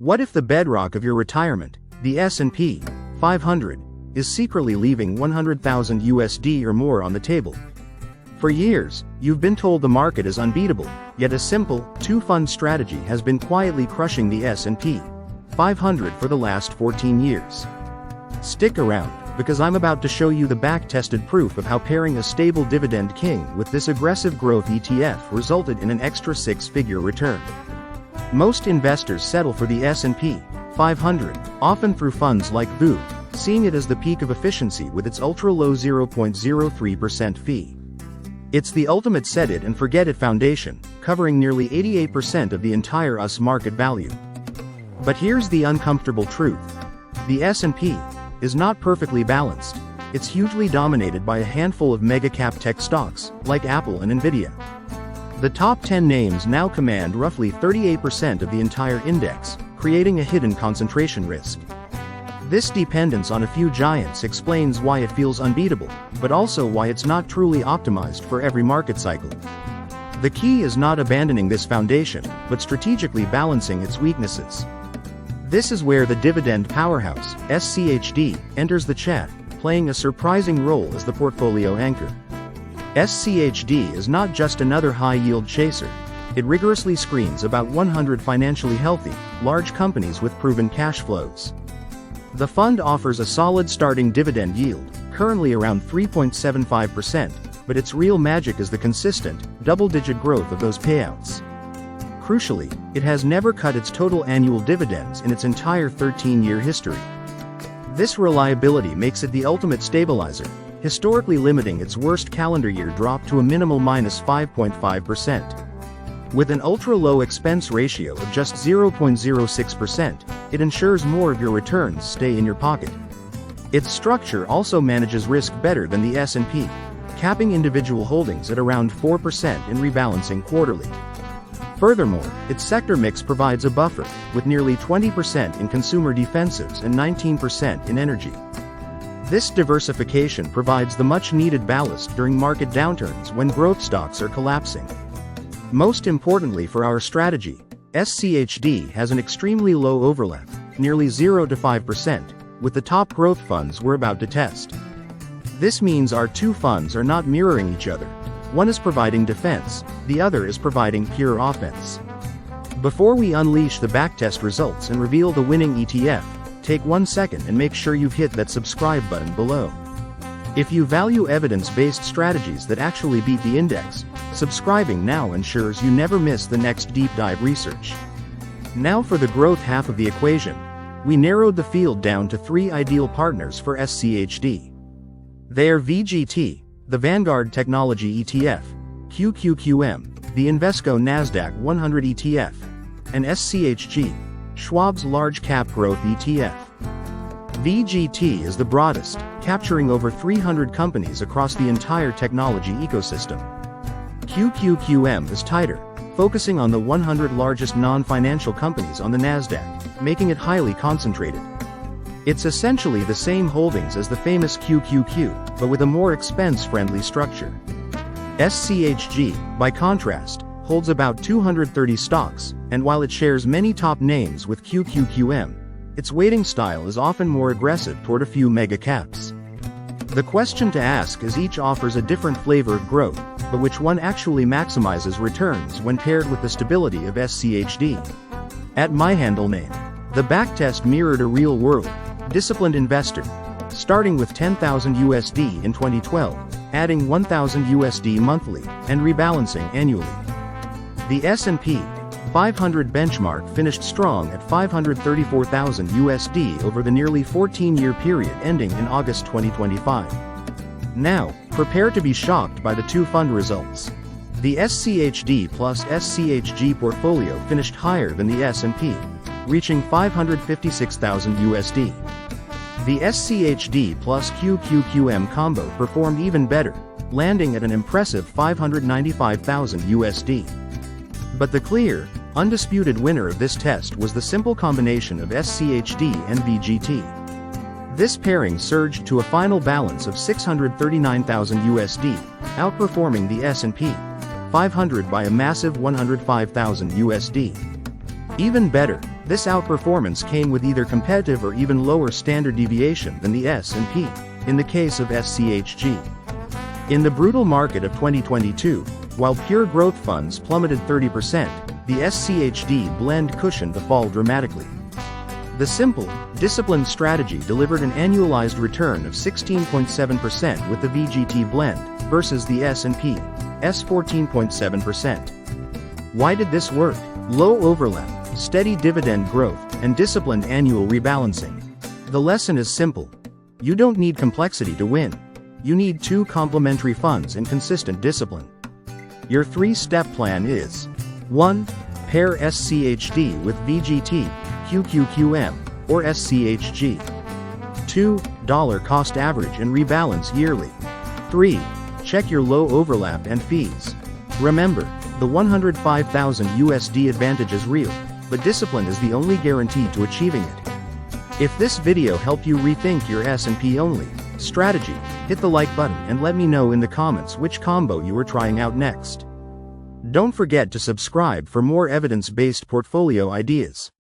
What if the bedrock of your retirement, the S&P 500, is secretly leaving $100,000 or more on the table? For years, you've been told the market is unbeatable, yet a simple, two-fund strategy has been quietly crushing the S&P 500 for the last 14 years. Stick around, because I'm about to show you the back-tested proof of how pairing a stable dividend king with this aggressive growth ETF resulted in an extra six-figure return. Most investors settle for the S&P 500, often through funds like VU, seeing it as the peak of efficiency with its ultra-low 0.03% fee. It's the ultimate set-it-and-forget-it foundation, covering nearly 88% of the entire US market value. But here's the uncomfortable truth. The S&P is not perfectly balanced. It's hugely dominated by a handful of mega-cap tech stocks, like Apple and Nvidia. The top 10 names now command roughly 38% of the entire index, creating a hidden concentration risk. This dependence on a few giants explains why it feels unbeatable, but also why it's not truly optimized for every market cycle. The key is not abandoning this foundation, but strategically balancing its weaknesses. This is where the dividend powerhouse, SCHD, enters the chat, playing a surprising role as the portfolio anchor. SCHD is not just another high-yield chaser. It rigorously screens about 100 financially healthy, large companies with proven cash flows. The fund offers a solid starting dividend yield, currently around 3.75%, but its real magic is the consistent, double-digit growth of those payouts. Crucially, it has never cut its total annual dividends in its entire 13-year history. This reliability makes it the ultimate stabilizer, historically limiting its worst calendar year drop to a minimal -5.5%. With an ultra-low expense ratio of just 0.06%, it ensures more of your returns stay in your pocket. Its structure also manages risk better than the S&P, capping individual holdings at around 4% and rebalancing quarterly. Furthermore, its sector mix provides a buffer, with nearly 20% in consumer defensives and 19% in energy. This diversification provides the much-needed ballast during market downturns when growth stocks are collapsing. Most importantly for our strategy, SCHD has an extremely low overlap, nearly 0 to 5%, with the top growth funds we're about to test. This means our two funds are not mirroring each other. One is providing defense, the other is providing pure offense. Before we unleash the backtest results and reveal the winning ETF, take 1 second and make sure you've hit that subscribe button below. If you value evidence-based strategies that actually beat the index, subscribing now ensures you never miss the next deep dive research. Now for the growth half of the equation. We narrowed the field down to 3 ideal partners for SCHD. They are VGT, the Vanguard Technology ETF, QQQM, the Invesco Nasdaq 100 ETF, and SCHG, Schwab's Large Cap Growth ETF. VGT is the broadest, capturing over 300 companies across the entire technology ecosystem. QQQM is tighter, focusing on the 100 largest non-financial companies on the Nasdaq, making it highly concentrated. It's essentially the same holdings as the famous QQQ, but with a more expense-friendly structure. SCHG, by contrast, holds about 230 stocks, and while it shares many top names with QQQM, its weighting style is often more aggressive toward a few mega caps. The question to ask is each offers a different flavor of growth, but which one actually maximizes returns when paired with the stability of SCHD? At my handle name, the backtest mirrored a real-world, disciplined investor, starting with $10,000 in 2012, adding $1,000 monthly, and rebalancing annually. The S&P 500 benchmark finished strong at $534,000 over the nearly 14-year period ending in August 2025. Now, prepare to be shocked by the two fund results. The SCHD plus SCHG portfolio finished higher than the S&P, reaching $556,000. The SCHD plus QQQM combo performed even better, landing at an impressive $595,000. But the clear, undisputed winner of this test was the simple combination of SCHD and VGT. This pairing surged to a final balance of $639,000, outperforming the S&P 500 by a massive $105,000. Even better, This outperformance came with either competitive or even lower standard deviation than the S&P, in the case of SCHG. In the brutal market of 2022, while pure growth funds plummeted 30%, the SCHD blend cushioned the fall dramatically. The simple, disciplined strategy delivered an annualized return of 16.7% with the VGT blend, versus the S&P's 14.7%. Why did this work? Low overlap, steady dividend growth, and disciplined annual rebalancing. The lesson is simple. You don't need complexity to win. You need two complementary funds and consistent discipline. Your three-step plan is: 1. Pair SCHD with VGT, QQQM, or SCHG. 2. Dollar cost average and rebalance yearly. 3. Check your low overlap and fees. Remember, the 105,000 USD advantage is real, but discipline is the only guarantee to achieving it. If this video helped you rethink your S&P only strategy, hit the like button and let me know in the comments which combo you are trying out next. Don't forget to subscribe for more evidence-based portfolio ideas.